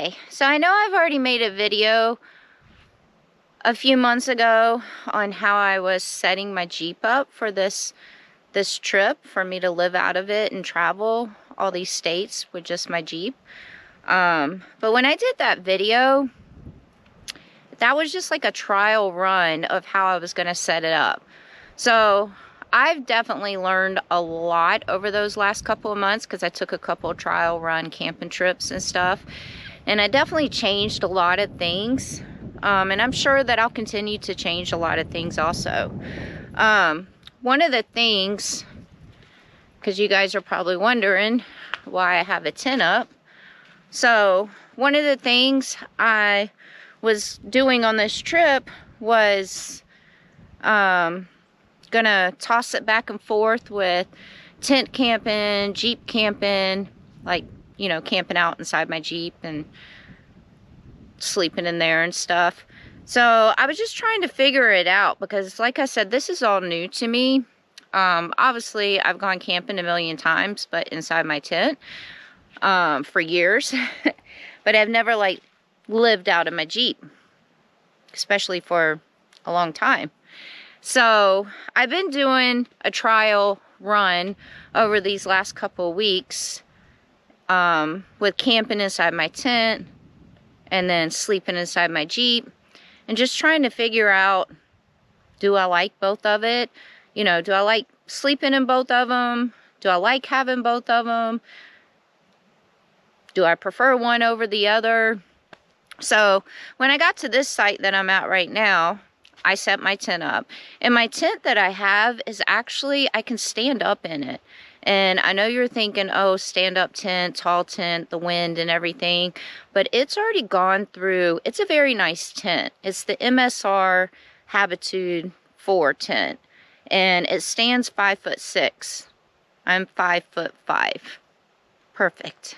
Okay, so I know I've already made a video a few months ago on how I was setting my Jeep up for this trip, for me to live out of it and travel all these states with just my Jeep. But when I did that video, that was just like a trial run of how I was going to set it up. So I've definitely learned a lot over those last couple of months because I took a couple trial run camping trips and stuff. And I definitely changed a lot of things. And I'm sure that I'll continue to change a lot of things also. One of the things, because you guys are probably wondering why I have a tent up. So one of the things I was doing on this trip was gonna toss it back and forth with tent camping, Jeep camping, like, you know, camping out inside my Jeep and sleeping in there and stuff. So I was just trying to figure it out because, like I said, this is all new to me. Obviously I've gone camping a million times, but inside my tent for years. But I've never like lived out of my Jeep, especially for a long time. So I've been doing a trial run over these last couple of weeks with camping inside my tent and then sleeping inside my Jeep and just trying to figure out, do I like both of it? You know, do I like sleeping in both of them? Do I like having both of them? Do I prefer one over the other? So when I got to this site that I'm at right now, I set my tent up. And my tent that I have is actually, I can stand up in it. And I know you're thinking, oh, stand-up tent, tall tent, the wind and everything. But it's already gone through, it's a very nice tent. It's the MSR Habitude 4 tent. And it stands 5'6". I'm 5'5". Perfect.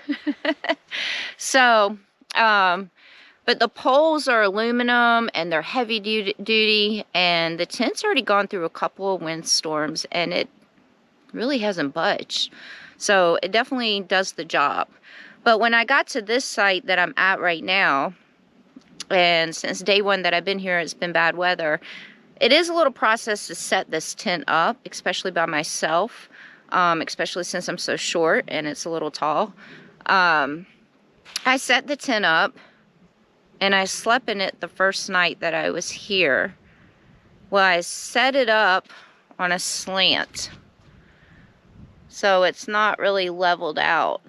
So, but the poles are aluminum and they're heavy duty, and the tent's already gone through a couple of windstorms and it really hasn't budged. So it definitely does the job. But when I got to this site that I'm at right now, and since day one that I've been here, it's been bad weather, it is a little process to set this tent up, especially by myself, especially since I'm so short and it's a little tall. I set the tent up and I slept in it the first night that I was here. Well, I set it up on a slant, so it's not really leveled out.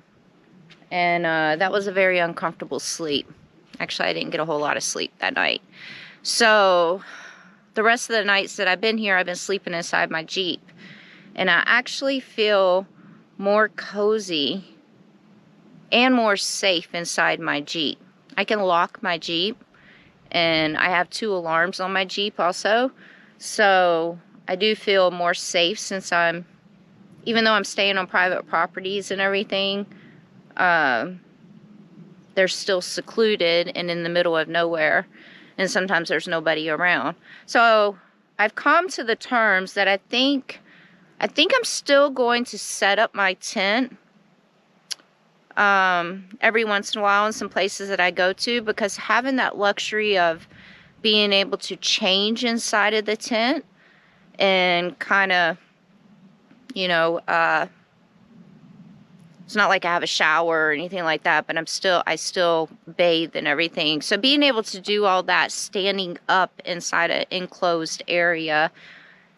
And that was a very uncomfortable sleep. Actually, I didn't get a whole lot of sleep that night. So the rest of the nights that I've been here, I've been sleeping inside my Jeep. And I actually feel more cozy and more safe inside my Jeep. I can lock my Jeep, and I have 2 alarms on my Jeep also. So I do feel more safe since even though I'm staying on private properties and everything, they're still secluded and in the middle of nowhere. And sometimes there's nobody around. So I've come to the terms that I think I'm still going to set up my tent every once in a while in some places that I go to, because having that luxury of being able to change inside of the tent and kind of, you know, it's not like I have a shower or anything like that, but I still bathe and everything. So being able to do all that standing up inside an enclosed area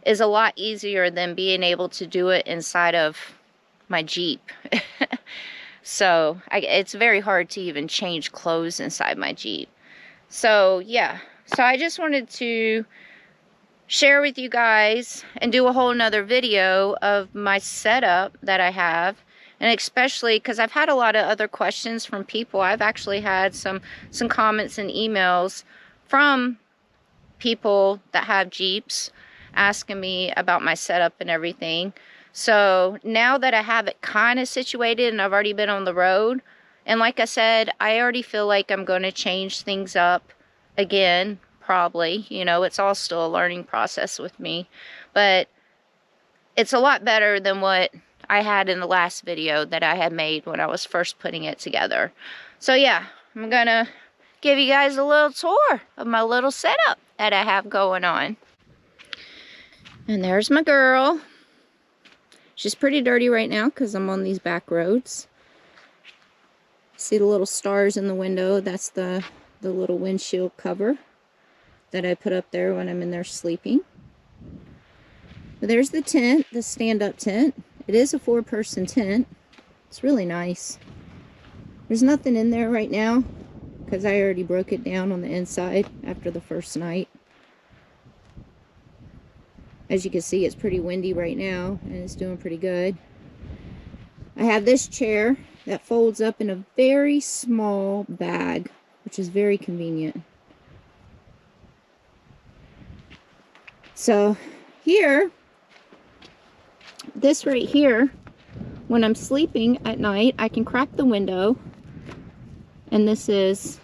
is a lot easier than being able to do it inside of my Jeep. So it's very hard to even change clothes inside my Jeep. So yeah, so I just wanted to share with you guys and do a whole nother video of my setup that I have. And especially because I've had a lot of other questions from people. I've actually had some comments and emails from people that have Jeeps asking me about my setup and everything. So now that I have it kind of situated and I've already been on the road, and like I said, I already feel like I'm going to change things up again, probably. You know, it's all still a learning process with me. But it's a lot better than what I had in the last video that I had made when I was first putting it together. So yeah, I'm gonna give you guys a little tour of my little setup that I have going on. And there's my girl. She's pretty dirty right now because I'm on these back roads. See the little stars in the window? That's the little windshield cover that I put up there when I'm in there sleeping. But there's the tent, the stand-up tent. It is a 4-person tent. It's really nice. There's nothing in there right now because I already broke it down on the inside after the first night. As you can see, it's pretty windy right now and it's doing pretty good. I have this chair that folds up in a very small bag, which is very convenient. So here, this right here, when I'm sleeping at night, I can crack the window, and this is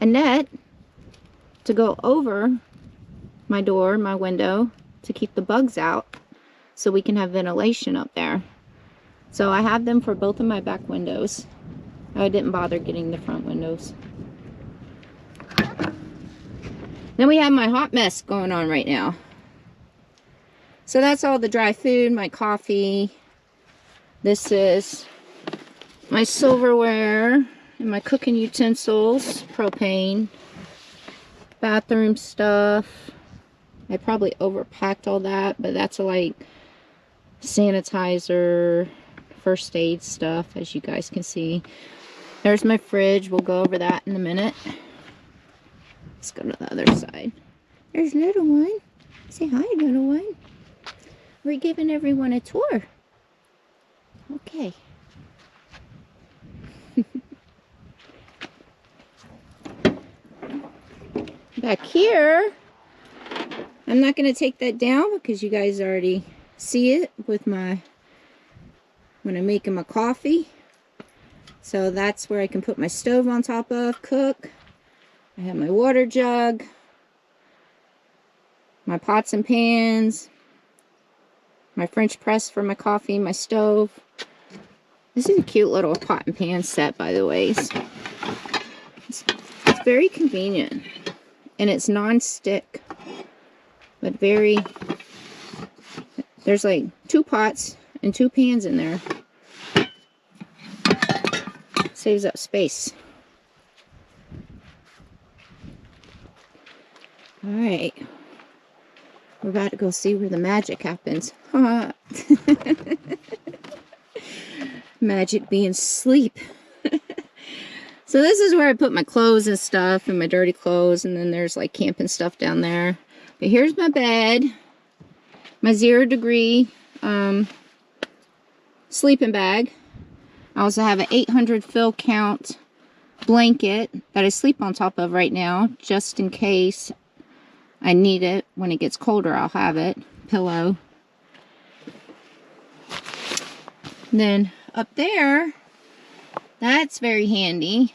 a net to go over my door, my window, to keep the bugs out so we can have ventilation up there. So I have them for both of my back windows. I didn't bother getting the front windows. Then we have my hot mess going on right now. So that's all the dry food, my coffee. This is my silverware and my cooking utensils, propane, bathroom stuff. I probably overpacked all that, but that's like sanitizer, first aid stuff, as you guys can see. There's my fridge. We'll go over that in a minute. Let's go to the other side. There's little one. Say hi, little one. We're giving everyone a tour. Okay. Back here, I'm not going to take that down because you guys already see it with my, when I'm making my coffee. So that's where I can put my stove on top of, cook. I have my water jug, my pots and pans, my French press for my coffee, my stove. This is a cute little pot and pan set, by the way. It's very convenient. And it's non-stick. But very... There's like 2 pots and 2 pans in there. Saves up space. Alright. We're about to go see where the magic happens. Magic being sleep. So this is where I put my clothes and stuff, and my dirty clothes, and then there's like camping stuff down there. But here's my bed, my 0 degree sleeping bag. I also have an 800 fill count blanket that I sleep on top of right now, just in case I need it. When it gets colder, I'll have it. Pillow. And then up there, that's very handy.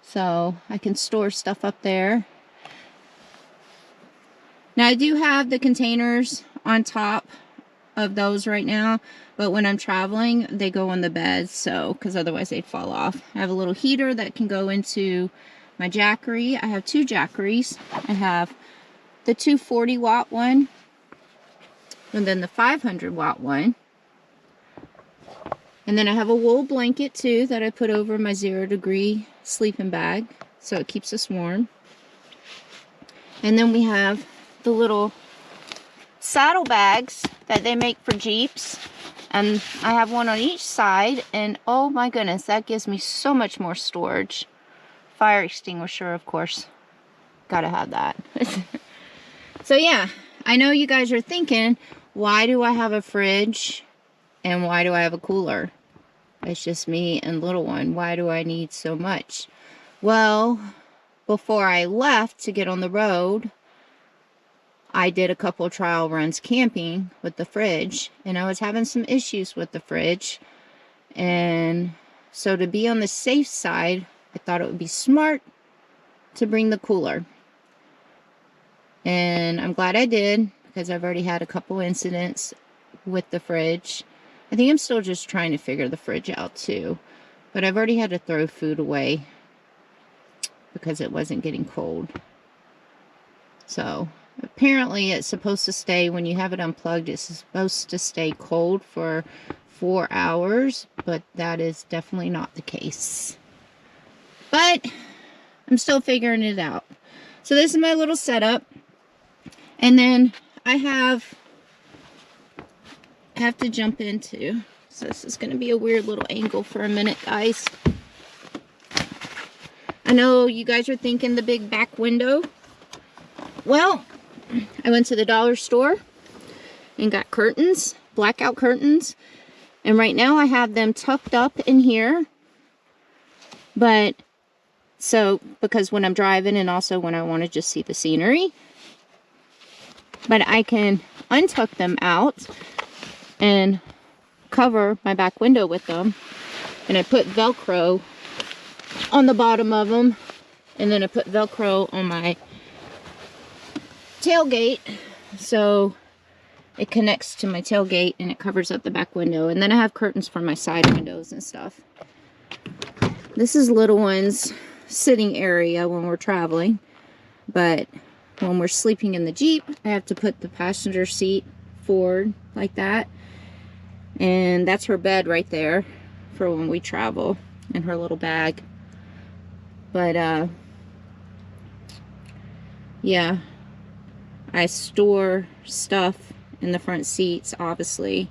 So I can store stuff up there. Now I do have the containers on top of those right now, but when I'm traveling, they go on the bed, so, because otherwise they'd fall off. I have a little heater that can go into my Jackery. I have 2 Jackeries. I have the 240 watt one, and then the 500 watt one. And then I have a wool blanket too that I put over my 0 degree sleeping bag, so it keeps us warm. And then we have the little saddle bags that they make for Jeeps, and I have one on each side, and oh my goodness, that gives me so much more storage. Fire extinguisher, of course, gotta have that. So yeah, I know you guys are thinking, why do I have a fridge and why do I have a cooler? It's just me and little one. Why do I need so much? Well, before I left to get on the road, I did a couple trial runs camping with the fridge, and I was having some issues with the fridge. And so to be on the safe side, I thought it would be smart to bring the cooler. And I'm glad I did, because I've already had a couple incidents with the fridge. I think I'm still just trying to figure the fridge out too. But I've already had to throw food away because it wasn't getting cold. So apparently it's supposed to stay, when you have it unplugged, it's supposed to stay cold for 4 hours, but that is definitely not the case. But I'm still figuring it out. So this is my little setup. And then I have to jump into, so this is going to be a weird little angle for a minute, guys. I know you guys are thinking the big back window. Well, I went to the dollar store and got curtains, blackout curtains. And right now I have them tucked up in here. But, so, because when I'm driving and also when I want to just see the scenery. But I can untuck them out and cover my back window with them. And I put Velcro on the bottom of them. And then I put Velcro on my tailgate. So it connects to my tailgate and it covers up the back window. And then I have curtains for my side windows and stuff. This is little one's sitting area when we're traveling. But when we're sleeping in the Jeep, I have to put the passenger seat forward like that. And that's her bed right there for when we travel, and her little bag. But yeah, I store stuff in the front seats, obviously,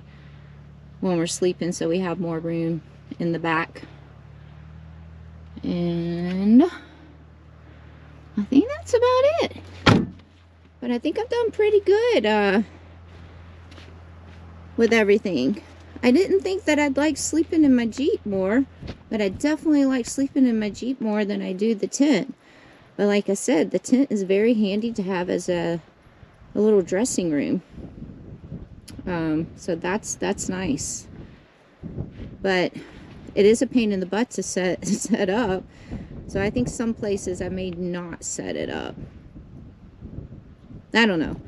when we're sleeping, so we have more room in the back. And I think that's about it. But I think I've done pretty good with everything. I didn't think that I'd like sleeping in my Jeep more, but I definitely like sleeping in my Jeep more than I do the tent. But like I said, the tent is very handy to have as a little dressing room. So that's nice. But it is a pain in the butt to set up. So I think some places I may not set it up. I don't know.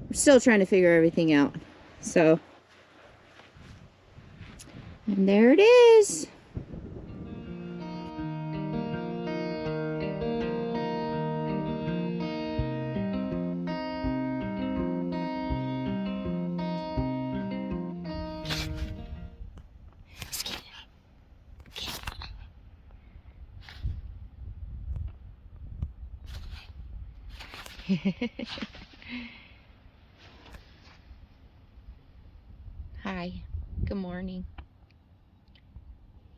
We're still trying to figure everything out. So, and there it is. Hi, good morning.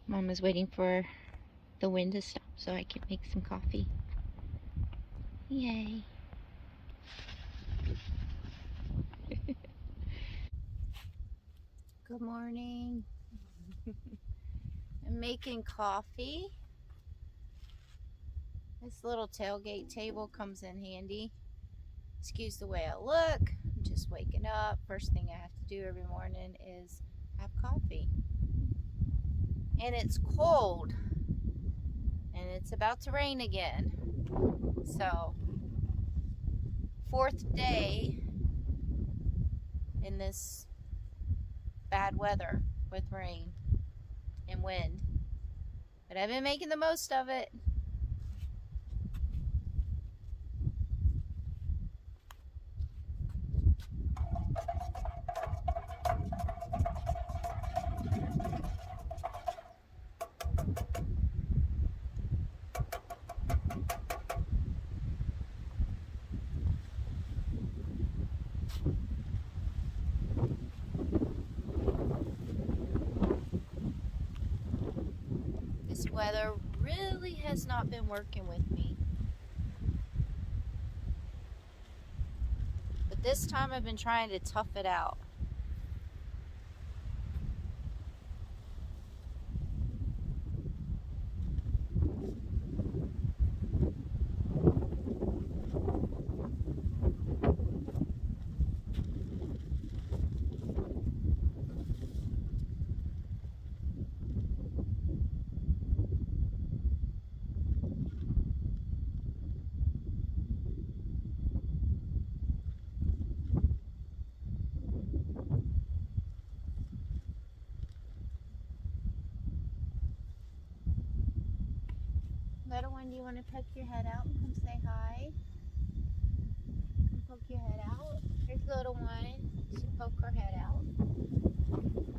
Mom is waiting for the wind to stop so I can make some coffee. Yay. Good morning. I'm making coffee. This little tailgate table comes in handy. Excuse the way I look. I'm just waking up. First thing I have to do every morning is have coffee. And it's cold. And it's about to rain again. So, 4th day in this bad weather with rain and wind. But I've been making the most of it. This weather really has not been working with me. But this time I've been trying to tough it out. one, do you want to poke your head out and come say hi? Come poke your head out. Here's little one. She poke her head out. Okay.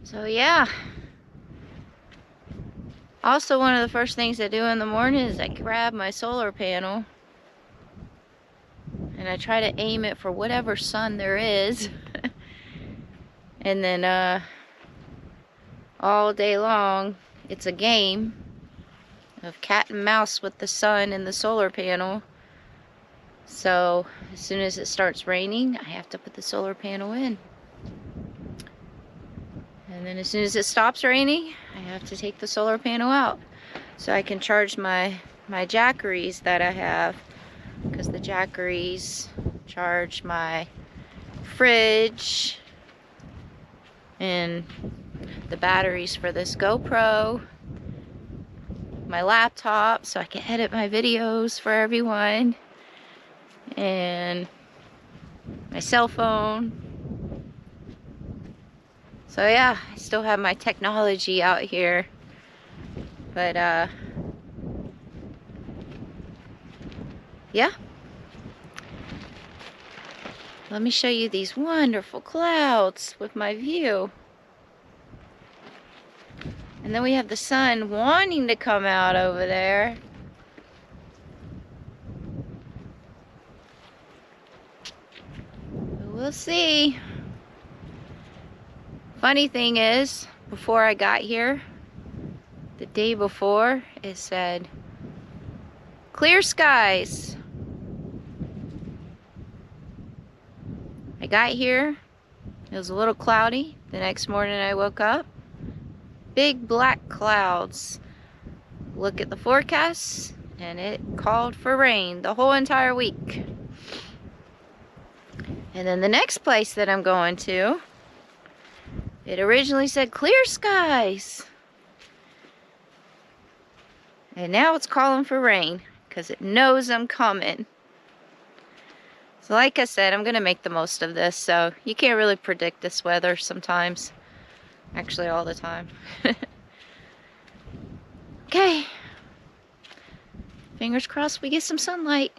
So yeah, also one of the first things I do in the morning is I grab my solar panel and I try to aim it for whatever sun there is. And then all day long it's a game of cat and mouse with the sun and the solar panel. So as soon as it starts raining, I have to put the solar panel in. And then as soon as it stops raining, I have to take the solar panel out so I can charge my jackeries that I have, because the jackeries charge my fridge and the batteries for this GoPro, my laptop so I can edit my videos for everyone, and my cell phone. So yeah, I still have my technology out here, but yeah. Let me show you these wonderful clouds with my view. And then we have the sun wanting to come out over there. But we'll see. Funny thing is, before I got here, the day before, it said clear skies. I got here, it was a little cloudy. The next morning I woke up, big black clouds. Look at the forecast, and it called for rain the whole entire week. And then the next place that I'm going to, it originally said clear skies. And now it's calling for rain because it knows I'm coming. So like I said, I'm going to make the most of this. So you can't really predict this weather sometimes. Actually, all the time. Okay. Fingers crossed we get some sunlight.